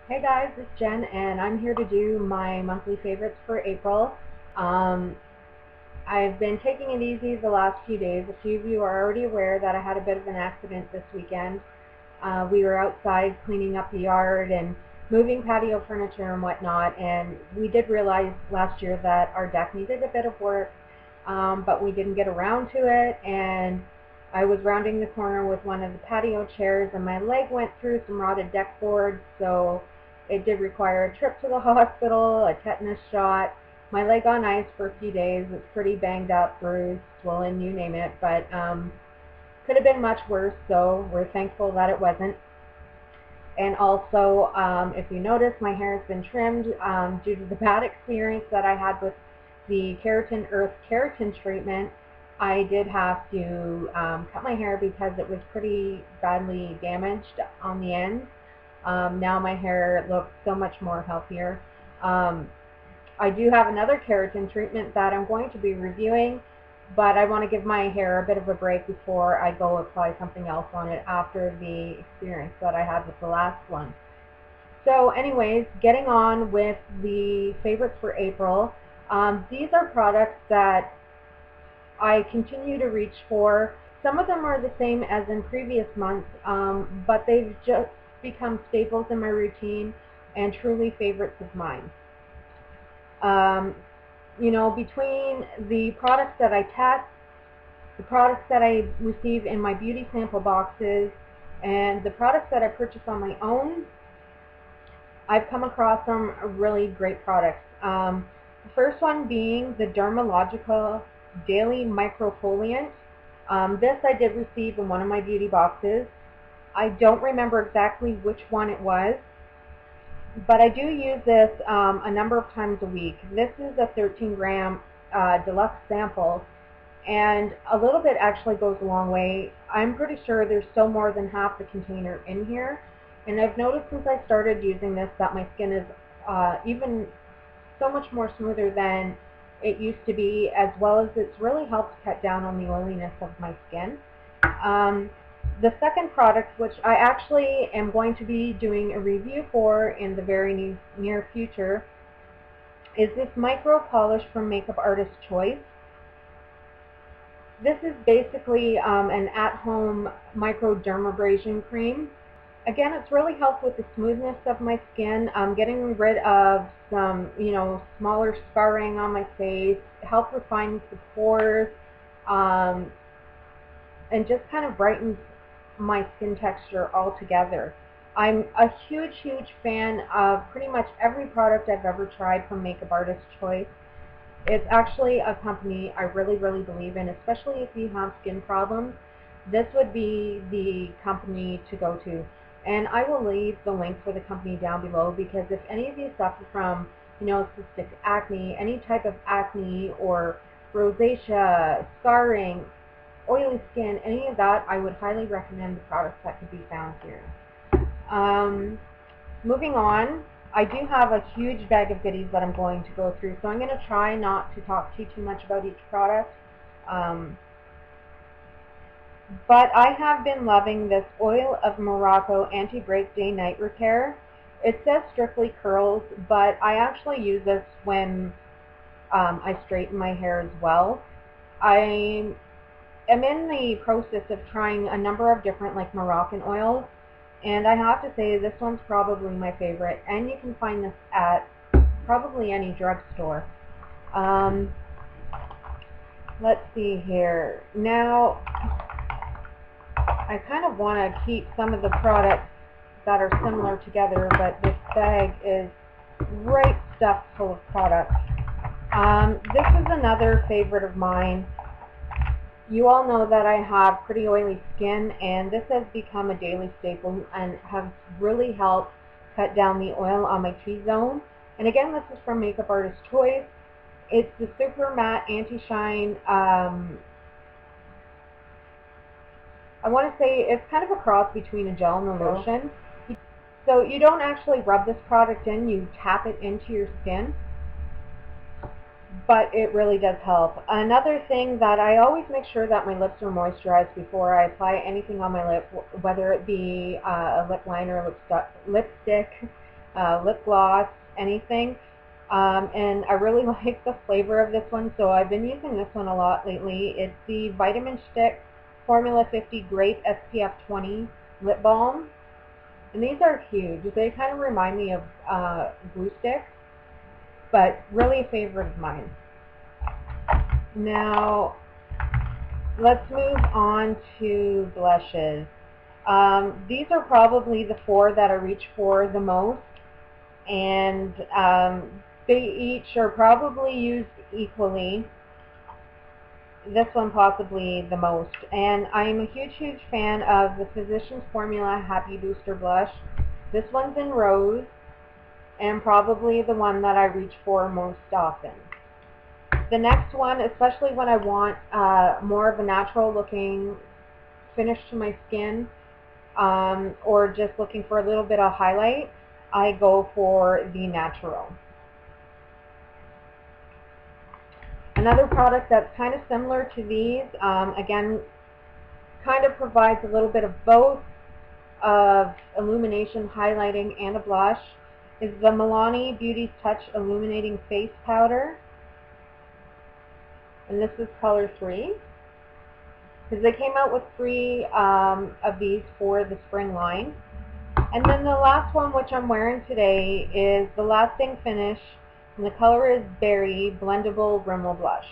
Hey guys, it's Jen and I'm here to do my monthly favorites for April. Um, I've been taking it easy the last few days. A few of you are already aware that I had a bit of an accident this weekend. We were outside cleaning up the yard and moving patio furniture and whatnot, and we did realize last year that our deck needed a bit of work, but we didn't get around to it, and I was rounding the corner with one of the patio chairs and my leg went through some rotted deck boards, so it did require a trip to the hospital, a tetanus shot, my leg on ice for a few days. It's pretty banged up, bruised, swollen, you name it, but could have been much worse, so we're thankful that it wasn't. And also, if you notice, my hair has been trimmed due to the bad experience that I had with the Keratin Earth keratin treatment. I did have to cut my hair because it was pretty badly damaged on the ends. Now my hair looks so much more healthier. I do have another keratin treatment that I'm going to be reviewing, but I want to give my hair a bit of a break before I go apply something else on it after the experience that I had with the last one. So anyways, getting on with the favorites for April. These are products that I continue to reach for. Some of them are the same as in previous months, but they've just become staples in my routine and truly favorites of mine. You know, between the products that I test, the products that I receive in my beauty sample boxes, and the products that I purchase on my own, I've come across some really great products. The first one being the Dermalogica Daily Microfoliant. This I did receive in one of my beauty boxes. I don't remember exactly which one it was, but I do use this a number of times a week. This is a 13-gram deluxe sample, and a little bit actually goes a long way. I'm pretty sure there's still more than half the container in here, and I've noticed since I started using this that my skin is even so much more smoother than it used to be, as well as it's really helped cut down on the oiliness of my skin. The second product, which I actually am going to be doing a review for in the very near future, is this micro polish from Makeup Artist Choice. This is basically an at-home microdermabrasion cream. Again, it's really helped with the smoothness of my skin, getting rid of some, smaller scarring on my face, help refine the pores, and just kind of brightens my skin texture altogether. I'm a huge fan of pretty much every product I've ever tried from Makeup Artist Choice. It's actually a company I really believe in, especially if you have skin problems. This would be the company to go to. And I will leave the link for the company down below, because if any of you suffer from, cystic acne, any type of acne or rosacea, scarring, oily skin, any of that, I would highly recommend the products that could be found here. Moving on, I do have a huge bag of goodies that I'm going to go through, so I'm going to try not to talk too much about each product. But I have been loving this Oil of Morocco Anti-Break Day Night Repair. It says strictly curls, but I actually use this when I straighten my hair as well. I am in the process of trying a number of different Moroccan oils, and I have to say this one's probably my favorite, and you can find this at probably any drugstore. Let's see here. Now, I kind of want to keep some of the products that are similar together, but this bag is right stuffed full of products. This is another favorite of mine. You all know that I have pretty oily skin, and this has become a daily staple and has really helped cut down the oil on my T-zone. And again, this is from Makeup Artist Choice. It's the Super Matte Anti-Shine. I want to say it's kind of a cross between a gel and a lotion. So you don't actually rub this product in, you tap it into your skin, but it really does help. Another thing that I always make sure that my lips are moisturized before I apply anything on my lip, whether it be a lip liner, lipstick, lip gloss, anything. And I really like the flavor of this one, so I've been using this one a lot lately. It's the Vitamin Stick Formula 50 Grape SPF 20 Lip Balm. And these are huge. They kind of remind me of glue sticks, but really a favorite of mine. Now, let's move on to blushes. These are probably the 4 that I reach for the most, and they each are probably used equally. This one possibly the most. And I'm a huge fan of the Physicians Formula Happy Booster Blush. This one's in Rose, and probably the one that I reach for most often. The next one, especially when I want more of a natural looking finish to my skin, or just looking for a little bit of highlight, I go for the Natural. Another product that's kind of similar to these, again, kind of provides a little bit of both of illumination, highlighting, and a blush, is the Milani Beauty Touch Illuminating Face Powder. And this is color 3. Because they came out with 3 of these for the spring line. And then the last one, which I'm wearing today, is the Lasting Finish, and the color is Berry Blendable Rimmel Blush.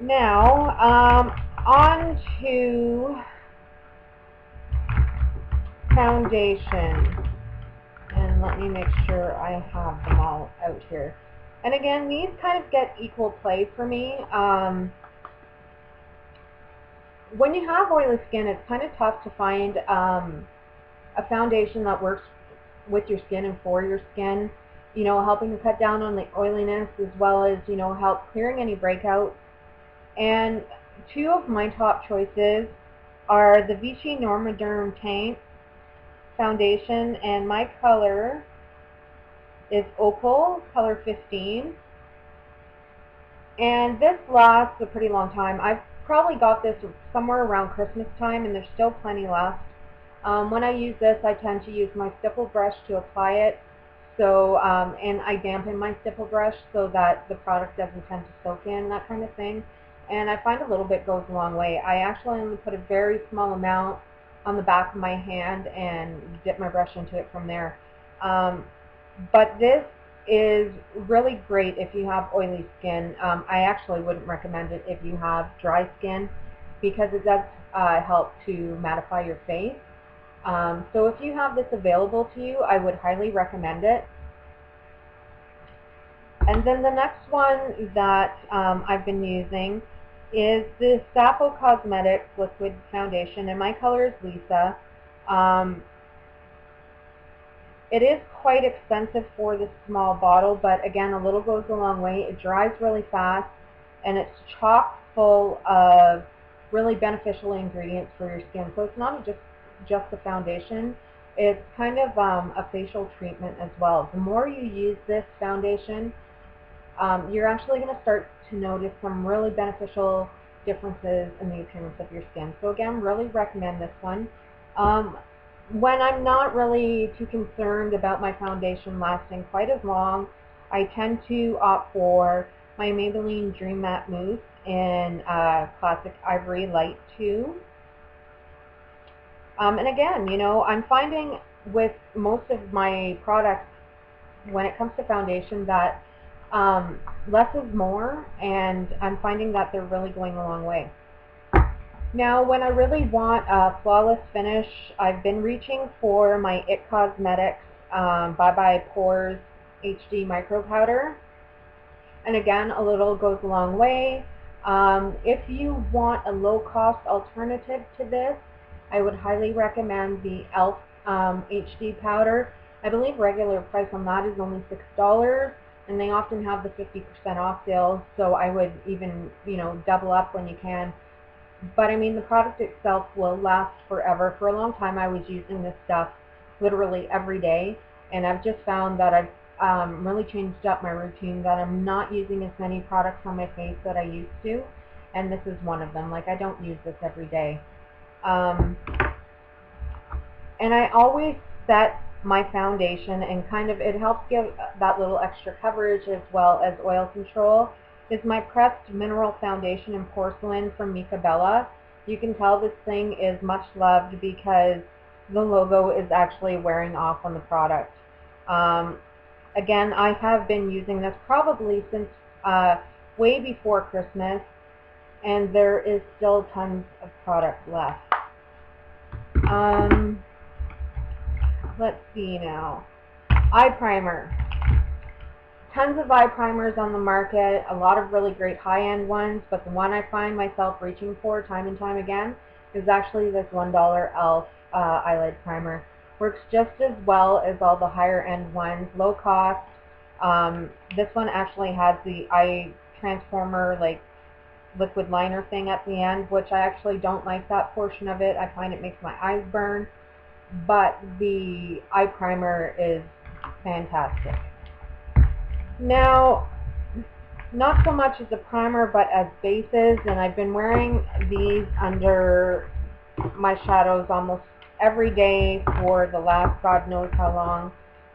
Now, on to foundation. And let me make sure I have them all out here. And again, these kind of get equal play for me. When you have oily skin, it's kind of tough to find a foundation that works with your skin and for your skin, you know, helping to cut down on the oiliness, as well as, you know, help clearing any breakouts. And 2 of my top choices are the Vichy Normaderm Teint foundation, and my color is Opal, color 15. And this lasts a pretty long time. I've probably got this somewhere around Christmas time, and there's still plenty left. When I use this, I tend to use my stipple brush to apply it, so and I dampen my stipple brush so that the product doesn't tend to soak in, that kind of thing. And I find a little bit goes a long way. I actually only put a very small amount on the back of my hand and dip my brush into it from there. But this is really great if you have oily skin. I actually wouldn't recommend it if you have dry skin, because it does help to mattify your face. So if you have this available to you, I would highly recommend it. And then the next one that I've been using is the Sappho Cosmetics Liquid Foundation, and my color is Lisa. It is quite expensive for this small bottle, but again, a little goes a long way. It dries really fast, and it's chock full of really beneficial ingredients for your skin. So it's not just a foundation. It's kind of a facial treatment as well. The more you use this foundation, you're actually going to start to notice some really beneficial differences in the appearance of your skin. So again, really recommend this one. When I'm not really too concerned about my foundation lasting quite as long, I tend to opt for my Maybelline Dream Matte Mousse in Classic Ivory Light 2. And again, you know, I'm finding with most of my products, when it comes to foundation, that less is more, and I'm finding that they're really going a long way. Now, when I really want a flawless finish, I've been reaching for my IT Cosmetics Bye Bye Pores HD Micro Powder. And again, a little goes a long way. If you want a low-cost alternative to this, I would highly recommend the e.l.f. HD powder. I believe regular price on that is only $6, and they often have the 50% off sales, so I would even, you know, double up when you can. But I mean, the product itself will last forever. For a long time, I was using this stuff literally every day, and I've just found that I've really changed up my routine, that I'm not using as many products on my face that I used to, and this is one of them. Like, I don't use this every day. And I always set my foundation, and kind of it helps give that little extra coverage as well as oil control, is my pressed mineral foundation in porcelain from Mica Bella. You can tell this thing is much loved because the logo is actually wearing off on the product. Again, I have been using this probably since way before Christmas, and there is still tons of product left. Let's see now. Eye primer. Tons of eye primers on the market, a lot of really great high-end ones, but the one I find myself reaching for time and time again is actually this $1 e.l.f. eyelid primer. Works just as well as all the higher-end ones, low cost. This one actually has the eye transformer, like liquid liner thing at the end, which I actually don't like that portion of it. I find it makes my eyes burn, but the eye primer is fantastic. Now, not so much as a primer, but as bases, and I've been wearing these under my shadows almost every day for the last God knows how long.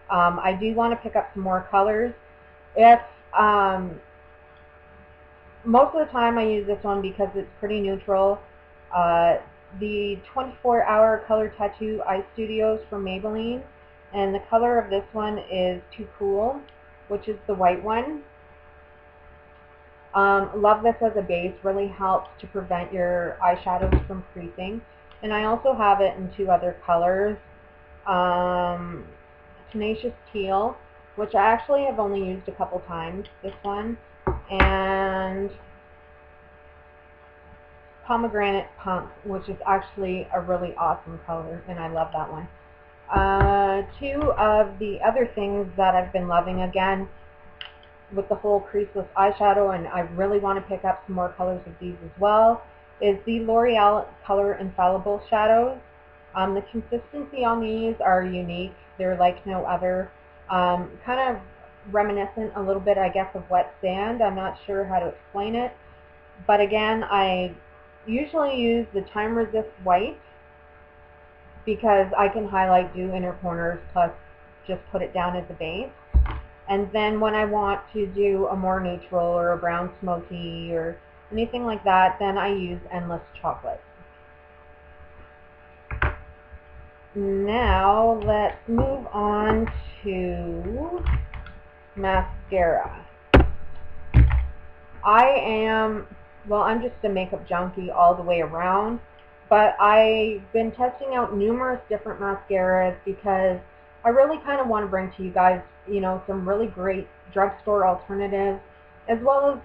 I do want to pick up some more colors. Most of the time I use this one because it's pretty neutral. The 24-Hour Color Tattoo Eye Studios from Maybelline, and the color of this one is Too Cool, which is the white one. Love this as a base, really helps to prevent your eyeshadows from creasing. And I also have it in two other colors. Tenacious Teal, which I actually have only used a couple times, this one, and Pomegranate Punk, which is actually a really awesome color, and I love that one. Two of the other things that I've been loving, again, with the whole creaseless eyeshadow, and I really want to pick up some more colors of these as well, is the L'Oreal Color Infallible shadows. The consistency on these are unique. They're like no other. Kind of reminiscent a little bit, I guess, of wet sand. I'm not sure how to explain it. But again, I usually use the Time Resist White because I can highlight, do inner corners, plus just put it down as a base. And then when I want to do a more neutral or a brown smoky or anything like that, then I use Endless Chocolate. Now let's move on to mascara. I'm just a makeup junkie all the way around, but I've been testing out numerous different mascaras because I really kind of want to bring to you guys, some really great drugstore alternatives, as well as,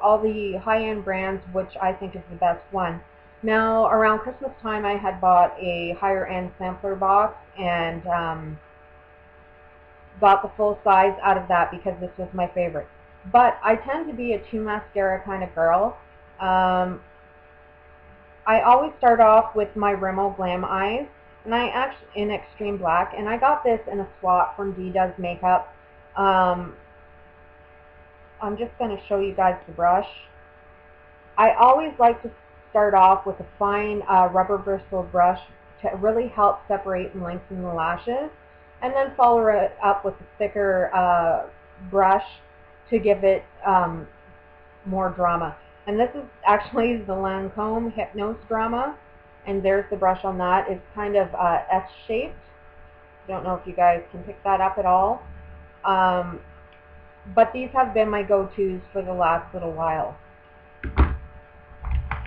all the high-end brands, which I think is the best one. Now, around Christmas time, I had bought a higher-end sampler box and got the full size out of that because this was my favorite. But I tend to be a two mascara kind of girl. I always start off with my Rimmel Glam Eyes, and in Extreme Black, and I got this in a swap from D Does Makeup. I'm just going to show you guys the brush. I always like to start off with a fine rubber bristle brush to really help separate and lengthen the lashes, and then follow it up with a thicker brush to give it more drama. And this is actually the Lancome Hypnose Drama, and there's the brush on that. It's kind of S-shaped. Don't know if you guys can pick that up at all. But these have been my go-tos for the last little while.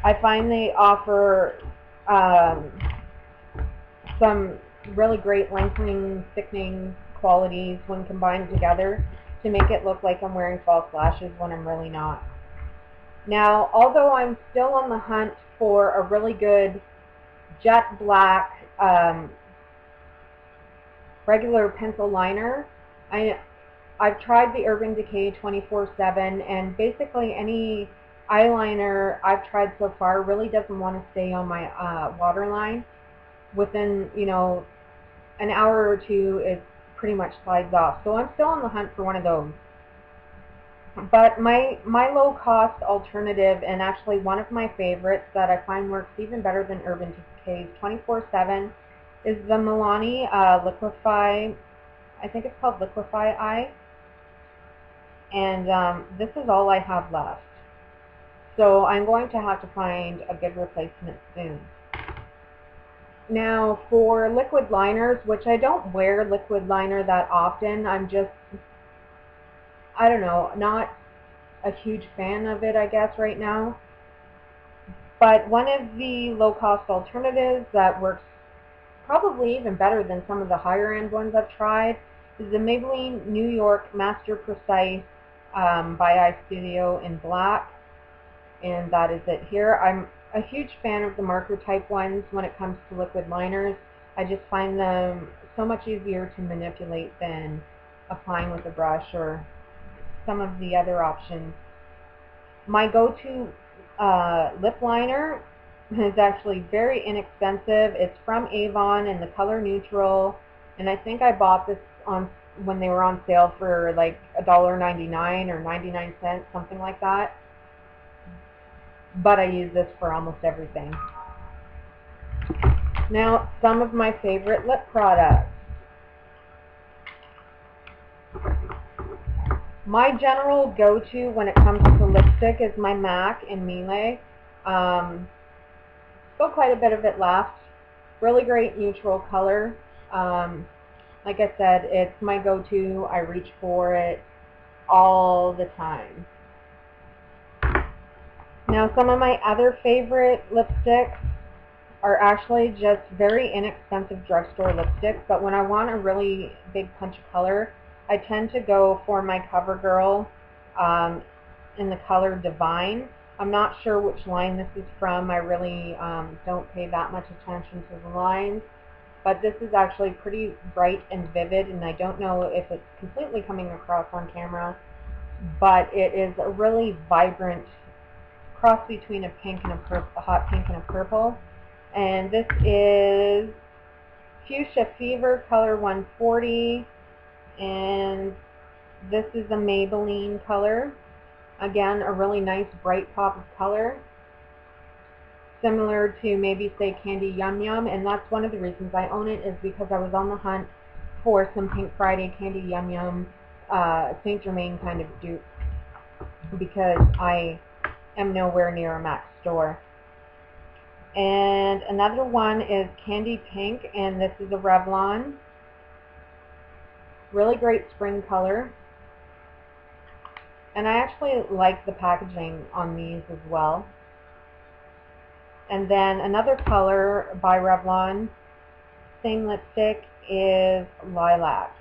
I find they offer some really great lengthening, thickening qualities when combined together to make it look like I'm wearing false lashes when I'm really not. Now, although I'm still on the hunt for a really good jet black regular pencil liner, I've tried the Urban Decay 24/7, and basically any eyeliner I've tried so far really doesn't want to stay on my waterline. Within, an hour or two, it pretty much slides off. So I'm still on the hunt for one of those. But my low-cost alternative, and actually one of my favorites that I find works even better than Urban Decay's 24/7, is the Milani Liquify, I think it's called Liquify Eye. And this is all I have left. So I'm going to have to find a good replacement soon. Now for liquid liners, which I don't wear liquid liner that often, I'm just, I don't know, not a huge fan of it, I guess, right now. But one of the low-cost alternatives that works probably even better than some of the higher-end ones I've tried is the Maybelline New York Master Precise by Eye Studio in black. And that is it here. I'm a huge fan of the marker type ones when it comes to liquid liners. I just find them so much easier to manipulate than applying with a brush or some of the other options. My go-to lip liner is actually very inexpensive. It's from Avon in the color neutral, and I think I bought this on when they were on sale for like $1.99 or 99 cents, something like that. But I use this for almost everything. Now, some of my favorite lip products. My general go-to when it comes to lipstick is my MAC in Miele. Still quite a bit of it left. Really great neutral color. Like I said, it's my go-to. I reach for it all the time. Now, some of my other favorite lipsticks are actually just very inexpensive drugstore lipsticks, but when I want a really big punch of color, I tend to go for my CoverGirl in the color Divine. I'm not sure which line this is from. I really don't pay that much attention to the lines, but this is actually pretty bright and vivid, and I don't know if it's completely coming across on camera, but it is a really vibrant cross between a pink and a hot pink and a purple. And this is Fuchsia Fever color 140, and this is a Maybelline color. Again, a really nice bright pop of color, similar to maybe say Candy Yum Yum, and that's one of the reasons I own it, is because I was on the hunt for some Pink Friday Candy Yum Yum Saint Germain kind of dupe, because I am nowhere near a MAC store. And another one is Candy Pink, and this is a Revlon. Really great spring color. And I actually like the packaging on these as well. And then another color by Revlon, same lipstick, is Lilac.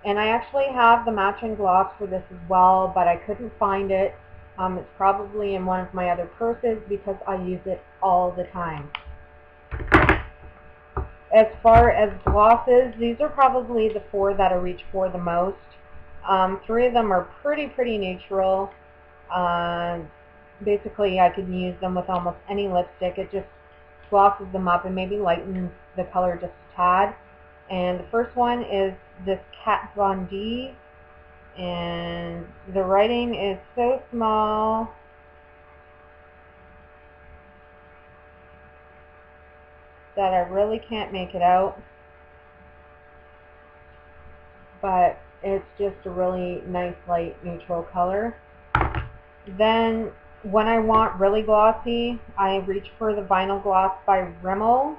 And I actually have the matching gloss for this as well, but I couldn't find it. It's probably in one of my other purses because I use it all the time. As far as glosses, these are probably the four that I reach for the most. Three of them are pretty neutral. Basically, I can use them with almost any lipstick. It just glosses them up and maybe lightens the color just a tad. And the first one is this Kat Von D, and the writing is so small that I really can't make it out, but it's just a really nice light neutral color. Then when I want really glossy, I reach for the Vinyl Gloss by Rimmel,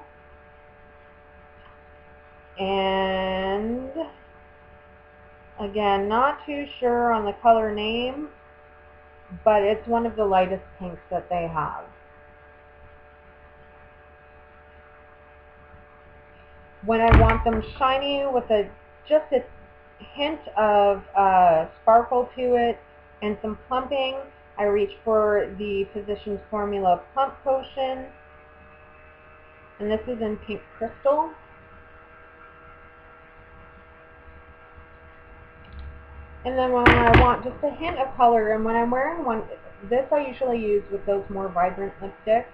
and again, not too sure on the color name, but it's one of the lightest pinks that they have. When I want them shiny with just a hint of sparkle to it and some plumping, I reach for the Physicians Formula Plump Potion, and this is in Pink Crystal. And then when I want just a hint of color, and when I'm wearing one, this I usually use with those more vibrant lipsticks.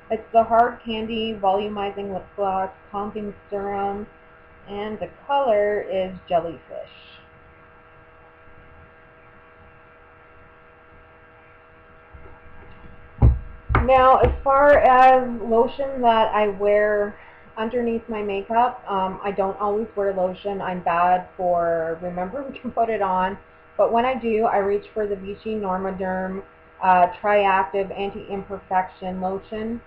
It's the Hard Candy Volumizing Lip Gloss Clumping Serum, and the color is Jellyfish. Now, as far as lotion that I wear underneath my makeup. I don't always wear lotion. I'm bad for remembering to put it on. But when I do, I reach for the Vichy Normaderm Triactive Anti-Imperfection Lotion.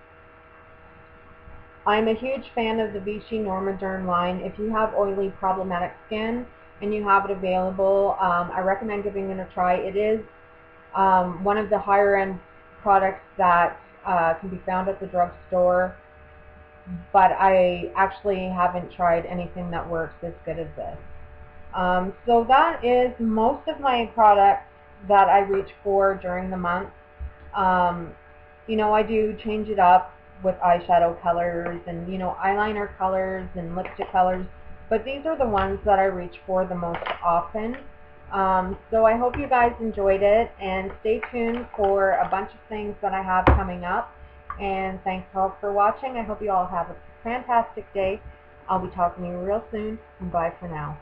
I'm a huge fan of the Vichy Normaderm line. If you have oily, problematic skin and you have it available, I recommend giving it a try. It is one of the higher end products that can be found at the drugstore, but I actually haven't tried anything that works as good as this. So that is most of my products that I reach for during the month. You know, I do change it up with eyeshadow colors and, you know, eyeliner colors and lipstick colors, but these are the ones that I reach for the most often. So I hope you guys enjoyed it, and stay tuned for a bunch of things that I have coming up. And thanks all for watching. I hope you all have a fantastic day. I'll be talking to you real soon, and bye for now.